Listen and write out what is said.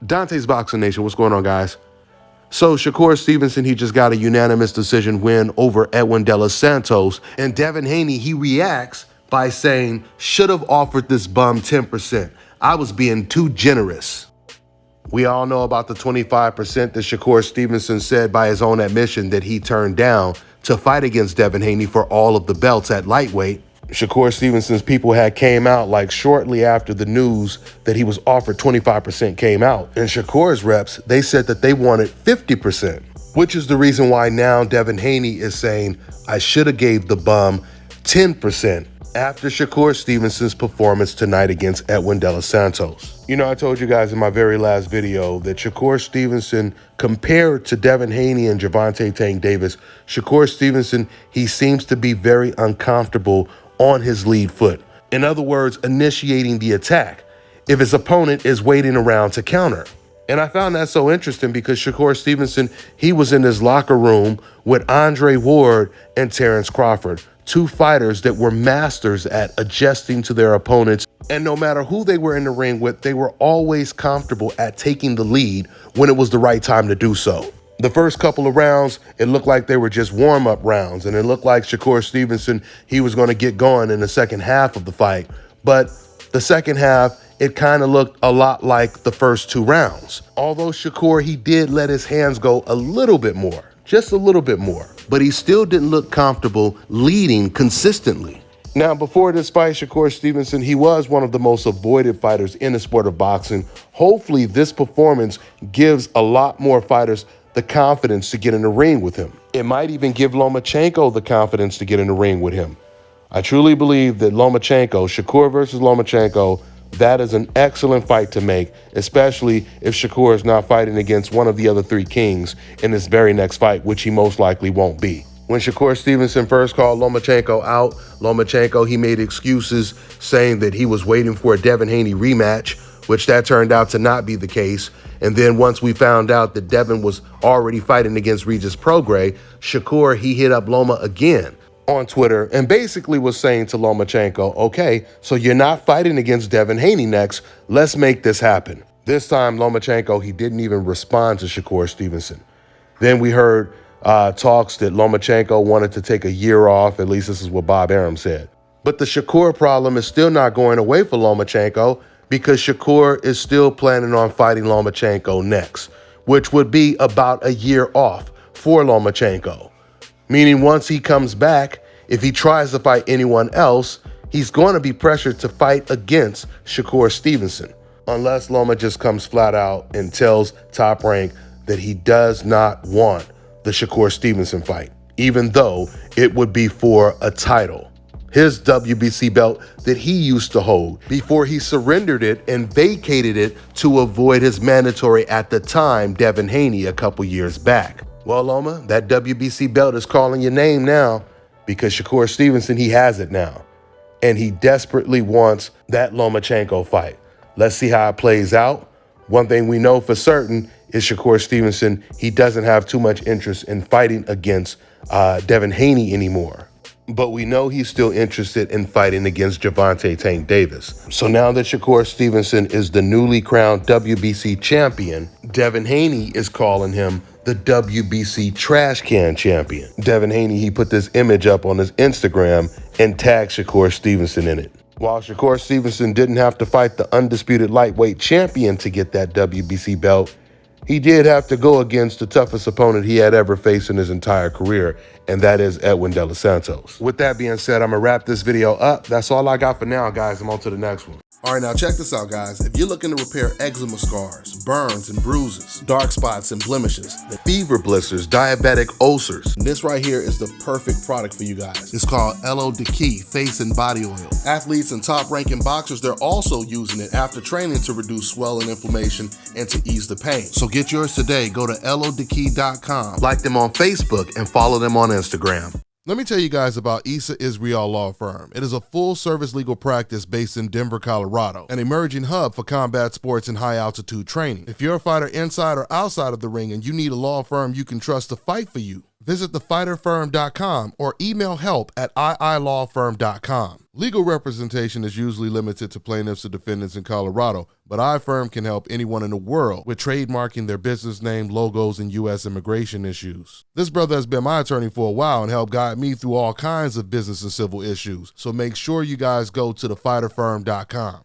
Dante's Boxing Nation, what's going on, guys? So Shakur Stevenson, he just got a unanimous decision win over Edwin De Los Santos. And Devin Haney, he reacts by saying, should have offered this bum 10%. I was being too generous. We all know about the 25% that Shakur Stevenson said by his own admission that he turned down to fight against Devin Haney for all of the belts at lightweight. Shakur Stevenson's people had came out like shortly after the news that he was offered 25% came out. And Shakur's reps, they said that they wanted 50%, which is the reason why now Devin Haney is saying, I should have gave the bum 10% after Shakur Stevenson's performance tonight against Edwin De Los Santos. You know, I told you guys in my very last video that Shakur Stevenson, compared to Devin Haney and Gervonta Tank Davis, Shakur Stevenson, he seems to be very uncomfortable on his lead foot. In other words, initiating the attack if his opponent is waiting around to counter. And I found that so interesting because Shakur Stevenson, he was in his locker room with Andre Ward and Terrence Crawford, two fighters that were masters at adjusting to their opponents. And no matter who they were in the ring with, they were always comfortable at taking the lead when it was the right time to do so. The first couple of rounds, it looked like they were just warm-up rounds, and it looked like Shakur Stevenson, he was going to get going in the second half of the fight. But the second half, it kind of looked a lot like the first two rounds. Although Shakur, he did let his hands go a little bit more, just a little bit more, but he still didn't look comfortable leading consistently. Now, before this fight, Shakur Stevenson, he was one of the most avoided fighters in the sport of boxing. Hopefully, this performance gives a lot more fighters the confidence to get in the ring with him. It might even give Lomachenko the confidence to get in the ring with him. I truly believe that Lomachenko, Shakur versus Lomachenko, that is an excellent fight to make, especially if Shakur is not fighting against one of the other three kings in this very next fight, which he most likely won't be. When Shakur Stevenson first called Lomachenko out, Lomachenko, he made excuses saying that he was waiting for a Devin Haney rematch, which that turned out to not be the case. And then once we found out that Devin was already fighting against Regis Prograis, Shakur, he hit up Loma again on Twitter and basically was saying to Lomachenko, okay, so you're not fighting against Devin Haney next. Let's make this happen. This time, Lomachenko, he didn't even respond to Shakur Stevenson. Then we heard talks that Lomachenko wanted to take a year off. At least this is what Bob Arum said. But the Shakur problem is still not going away for Lomachenko because Shakur is still planning on fighting Lomachenko next, which would be about a year off for Lomachenko. Meaning once he comes back, if he tries to fight anyone else, he's going to be pressured to fight against Shakur Stevenson, unless Loma just comes flat out and tells Top Rank that he does not want the Shakur Stevenson fight, even though it would be for a title. His WBC belt that he used to hold before he surrendered it and vacated it to avoid his mandatory at the time, Devin Haney, a couple years back. Well, Loma, that WBC belt is calling your name now because Shakur Stevenson, he has it now. And he desperately wants that Lomachenko fight. Let's see how it plays out. One thing we know for certain is Shakur Stevenson, he doesn't have too much interest in fighting against Devin Haney anymore. But we know he's still interested in fighting against Gervonta Tank Davis. So now that Shakur Stevenson is the newly crowned WBC champion, Devin Haney is calling him the WBC trash can champion. Devin Haney, he put this image up on his Instagram and tagged Shakur Stevenson in it. While Shakur Stevenson didn't have to fight the undisputed lightweight champion to get that WBC belt, he did have to go against the toughest opponent he had ever faced in his entire career, and that is Edwin De Los Santos. With that being said, I'm gonna wrap this video up. That's all I got for now, guys. I'm on to the next one. All right, now check this out, guys. If you're looking to repair eczema scars, burns and bruises, dark spots and blemishes, Fever blisters, diabetic ulcers, this right here is the perfect product for you guys. It's called LO Key Face and Body Oil. Athletes and top-ranking boxers, they're also using it after training to reduce swelling, inflammation, and to ease the pain. So get yours today. Go to LODekey.com. like them on Facebook and follow them on Instagram. Let me tell you guys about Issa Israel Law Firm. It is a full-service legal practice based in Denver, Colorado, an emerging hub for combat sports and high-altitude training. If you're a fighter inside or outside of the ring and you need a law firm you can trust to fight for you, Visit thefighterfirm.com or email help@iilawfirm.com. Legal representation is usually limited to plaintiffs or defendants in Colorado, but iFirm can help anyone in the world with trademarking their business name, logos, and U.S. immigration issues. This brother has been my attorney for a while and helped guide me through all kinds of business and civil issues, so make sure you guys go to thefighterfirm.com.